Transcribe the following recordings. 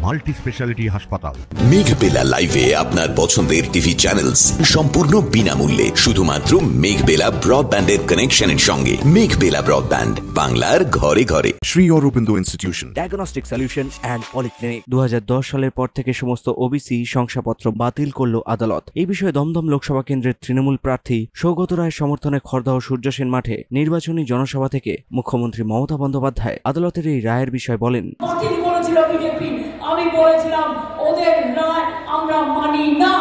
Multi speciality হাসপাতাল। মেঘবেলা লাইভে আপনার পছন্দের টিভি চ্যানেলস সম্পূর্ণ বিনামূল্যে, শুধুমাত্র মেঘবেলা ব্রডব্যান্ডের কানেকশনের সঙ্গে। মেঘবেলা ব্রডব্যান্ড, বাংলার ঘরে ঘরে। Sri Aurobindo Institution, diagnostic solution and polyclinic. 2010 সালের পর থেকে সমস্ত ওবিসি শংসাপত্র বাতিল করল আদালত। এই বিষয়ে দমদম লোকসভা কেন্দ্রের তৃণমূল প্রার্থী সৌগত রায়ের সমর্থনে খড়দহ সূর্যসেন মাঠে নির্বাচনী জনসভা থেকে মুখ্যমন্ত্রী মমতা বন্দ্যোপাধ্যায় আদালতের এই রায়ের বিষয়ে বলেন, আমি বলেছিলাম ওদের রায় আমরা মানি না,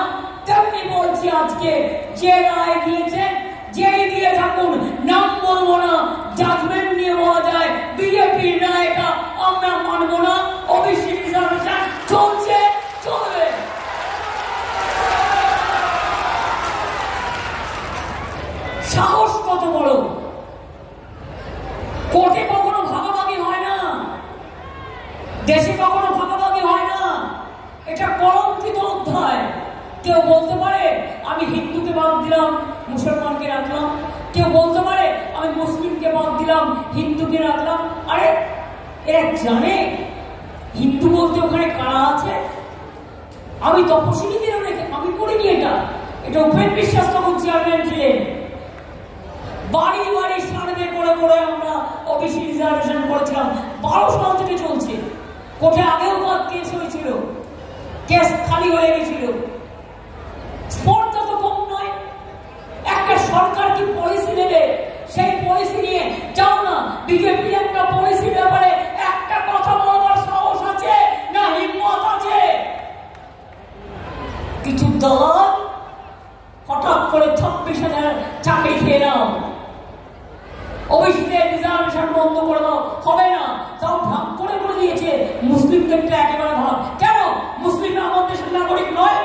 তেমনি বলছি আজকে যে রায় দিয়েছেন যেই দিয়ে থাকুন, নাম বলবো না, জাজমেন্ট নিয়ে বলা যায় বিজেপির রায়টা আমরা মানবো না। ওবিসি রিজার্ভেশন চলছে, চলবে। সাহস কত বড়! কোর্টে কখনো ভাগাভাগি হয় না, দেশে কখনো ভাগাভাগি হয় না, এটা কলঙ্কিত অধ্যায়। কেউ বলতে পারে আমি হিন্দুকে বাদ দিলাম মুসলমানকে রাখলাম, কেউ বলতে পারে আমি মুসলিমকে বাদ দিলাম হিন্দুকে রাখলাম। আরে এরা জানে হিন্দু বলতে ওখানে কারা আছে? আমি তপশিলীদের আমি করিনি, এটা উপেন বিশ্বাস তখন চেয়ারম্যান ছিলেন। বাড়ি বাড়ি সার্ভে করে করে আমরা ওবিসি রিজার্ভেশন করেছিলাম। 12 সাল থেকে চলছে। কোর্টে আগেও কেস হয়েছিল, কেস খালি হয়ে গেছিল। স্পর্ধা তো কম নয়। একটা সরকার কি পলিসি নেবে, সেই পলিসি নিয়ে যাও না। বিজেপি একটা পলিসির ব্যাপারে একটা কথা বলবার সাহস আছে না, হিম্মত আছে? কিছু দল হঠাৎ করে 26,000 চাকরি খেয়ে নাও, ওবিসিদের রিজার্ভেশন বন্ধ করে দাও, হবে না। তাও ভাগ করে করে দিয়েছে মুসলিমদেরটা একেবারে ভাগ। কেন? মুসলিমরা আমার দেশের নাগরিক নয়?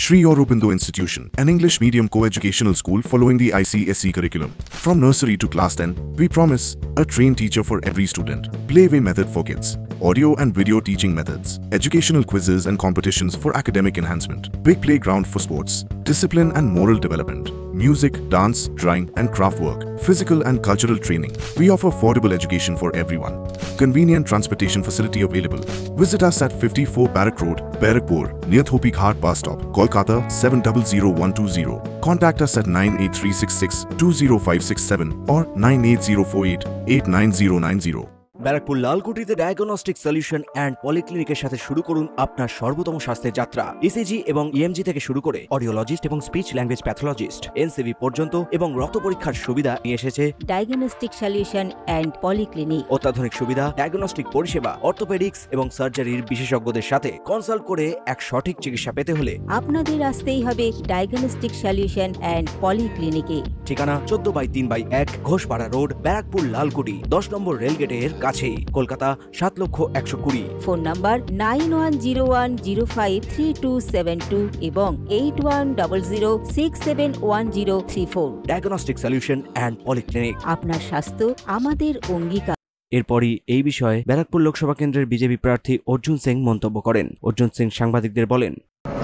Sri Aurobindo Institution, an English medium co-educational school following the ICSE curriculum. From nursery to class 10, we promise a trained teacher for every student, playway method for kids, audio and video teaching methods, educational quizzes and competitions for academic enhancement, big playground for sports, discipline and moral development, music, dance, drawing and craft work, physical and cultural training. We offer affordable education for everyone. Convenient transportation facility available. Visit us at 54 Barrack Road, Barrackpur, near Thopi Ghat bus stop, Kolkata 700120. Contact us at 98366 20567 or 98048 89090. Barrackpore লালকুটিতে diagnostic solution and পলিক্লিনিকের সাথে শুরু করুন আপনার সর্বোত্তম স্বাস্থ্যের যাত্রা। ECG এবং ইএমজি থেকে শুরু করে অডিওলজিস্ট এবং স্পিচ ল্যাঙ্গুয়েজ প্যাথোলজিস্ট, এনসিভি পর্যন্ত এবং রক্ত পরীক্ষার সুবিধা নিয়ে এসেছে ডায়াগনস্টিক সলিউশন অ্যান্ড পলিক্লিনিক। অত্যাধুনিক সুবিধা, ডায়াগনস্টিক পরিষেবা, অর্থোপেডিক্স এবং সার্জারির বিশেষজ্ঞদের সাথে কনসাল্ট করে এক সঠিক চিকিৎসা পেতে হলে আপনাদের আসতেই হবে ডায়াগনস্টিক সলিউশন অ্যান্ড পলিক্লিনিকে। ঠিকানা 14/3/1 ঘোষপাড়া রোড, ব্যারাকপুর লালকুটি, 10 নম্বর রেলগেটের কাছে, কলকাতা 7,120,000। ফোন নাম্বার 9101053272 এবং 8100671034। Diagnostic solution and polyclinic. আপনার স্বাস্থ্য আমাদের অঙ্গীকার। এরপরই এই বিষয়ে ব্যারাকপুর লোকসভা কেন্দ্রের বিজেপি প্রার্থী অর্জুন সিং মন্তব্য করেন। অর্জুন সিং সাংবাদিকদের বলেন,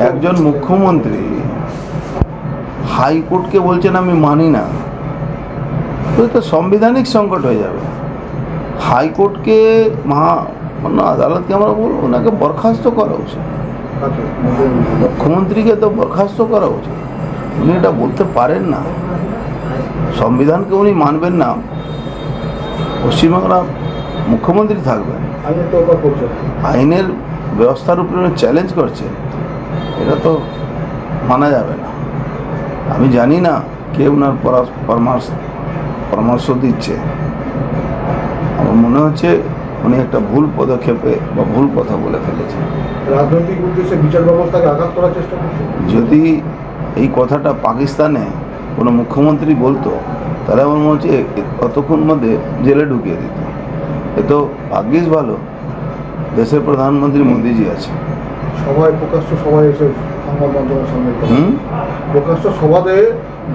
একজন মুখ্যমন্ত্রী হাইকোর্টকে বলছেন আমি মানি না, তো সাংবিধানিক সংকট হয়ে যাবে। হাইকোর্টকে মান্য আদালতকে আমরা বলবো ওনাকে বরখাস্ত করা উচিত, মুখ্যমন্ত্রীকে তো বরখাস্ত করা উচিত। উনি এটা বলতে পারেন না, সংবিধানকে উনি মানবেন না, পশ্চিমবাংলা মুখ্যমন্ত্রী থাকবেন, আইনের ব্যবস্থার উপরে উনি চ্যালেঞ্জ করছে, এটা তো মানা যাবে না। আমি জানি না কে ওনার পরামর্শ দিচ্ছে, আমার মনে হচ্ছে উনি একটা ভুল পদক্ষেপে বা ভুল কথা বলে ফেলেছেন। রাজনৈতিক উদ্দেশ্যে বিচার ব্যবস্থাকে আঘাত করার চেষ্টা করছে। যদি এই কথাটা পাকিস্তানে কোনো মুখ্যমন্ত্রী বলতো তাহলে আমার মনে হচ্ছে কতক্ষণ মধ্যে জেলে ঢুকিয়ে দিত। এ তো ভাগ্যিস ভালো দেশের প্রধানমন্ত্রী মোদিজি আছে। সভায় প্রকাশ্য সভায় এসে সংবাদ মাধ্যমের সামনে প্রকাশ্য সভাতে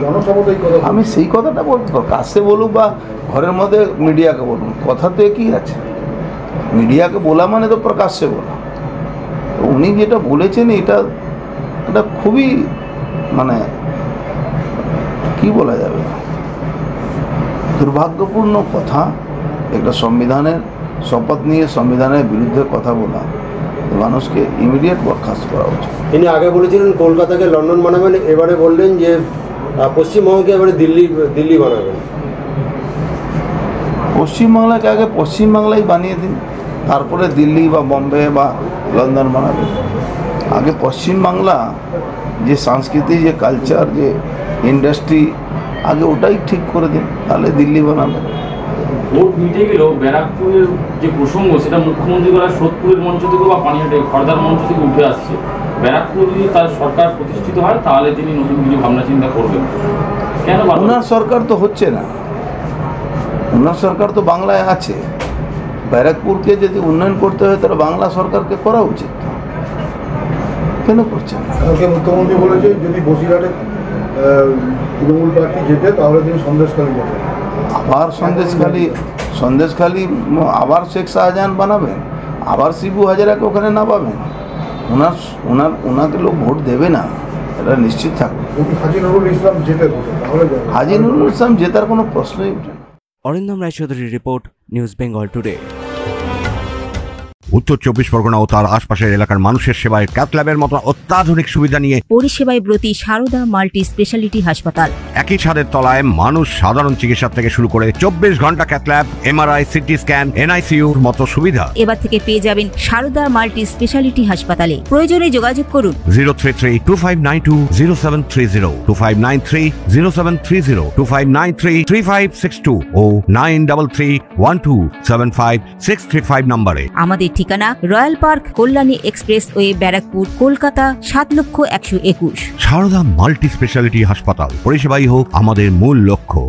জনসভাতেই কথা, আমি সেই কথাটা বলবো, কাছে বলুক বা ঘরের মধ্যে মিডিয়াকে বলুন, কথা তো একই আছে। মিডিয়াকে বলা মানে তো প্রকাশ্যে বলা। উনি যেটা বলেছেন এটা খুবই মানে কি বলা যাবে, দুর্ভাগ্যপূর্ণ কথা, একটা সংবিধানের শপথ নিয়ে সংবিধানের বিরুদ্ধে কথা বলা, মানুষকে ইমিডিয়েট বরখাস্ত করা উচিত। তিনি আগে বলেছিলেন কলকাতাকে লন্ডন বানাবেন, এবারে বললেন যে পশ্চিমবঙ্গকে এবারে দিল্লি বানাবেন। পশ্চিমবাংলাকে আগে পশ্চিমবাংলাই বানিয়ে দিন, তারপরে দিল্লি বা বম্বে বা লন্ডন বানাবেন। আগে পশ্চিমবাংলা যে সংস্কৃতি, যে কালচার, যে ইন্ডাস্ট্রি, আগে ওটাই ঠিক করে দিন, তাহলে দিল্লি বানাবেন। ভোট মিটে গেলেও ব্যারাকপুরের যে প্রসঙ্গ সেটা মুখ্যমন্ত্রী বলা সোদপুরের মঞ্চ থেকে বা পানিহাটে খড়দার মঞ্চ থেকে উঠে আসছে। ব্যারাকপুর যদি তার সরকার প্রতিষ্ঠিত হয় তাহলে তিনি নতুন কিছু ভাবনা চিন্তা করবেন। কেন? ওনার সরকার তো হচ্ছে না, ওনার সরকার তো বাংলায় আছে। ব্যারাকপুরকে যদি উন্নয়ন করতে হয় তাহলে বাংলা সরকারকে করা উচিত, কেন করছেন? মুখ্যমন্ত্রী বলেছে যদি বসিরহাটে তৃণমূল প্রার্থী জেতে তাহলে তিনি সন্দেশখালী যাবেন। আবার সন্দেশখালী আবার শেখ শাহজাহান বানাবেন, আবার শিবু হাজারাকে ওখানে না পাবেন। ওনাকে লোক ভোট দেবে না, এটা নিশ্চিত থাকবে। হাজী নুরুল ইসলাম জেতে তাহলে হাজী নুরুল ইসলাম জেতার কোনো প্রশ্নই ওঠে না। অরিন্দম রায়চৌধুরীর রিপোর্ট, নিউজ বেঙ্গল টুডে। উত্তর 24 পরগনা ও তার আশপাশের এলাকার মানুষের সেবায় ক্যাথ ল্যাবের মতো অত্যাধুনিক সুবিধা নিয়ে পরিষেবায় ব্রতী সারদা মাল্টি স্পেশালিটি হাসপাতাল। একই ছাদের তলায় মানুষ সাধারণ চিকিৎসা থেকে শুরু করে 24 ঘন্টা cath lab, MRI, CT scan, এনআইসিইউর মতো সুবিধা এবার থেকে পেয়ে যাবেন সারদা মাল্টি স্পেশালিটি হাসপাতালে। প্রয়োজনে যোগাযোগ করুন 033-2592-0730, 2593-0730, 2593-3562 ও 9331275635 নম্বরে। আমাদের ঠিকানা royal park, Kalyani expressway, Barrackpore, Kolkata 7,121,000। Sarada multi speciality হাসপাতাল, পরিষেবাই হোক আমাদের মূল লক্ষ্য।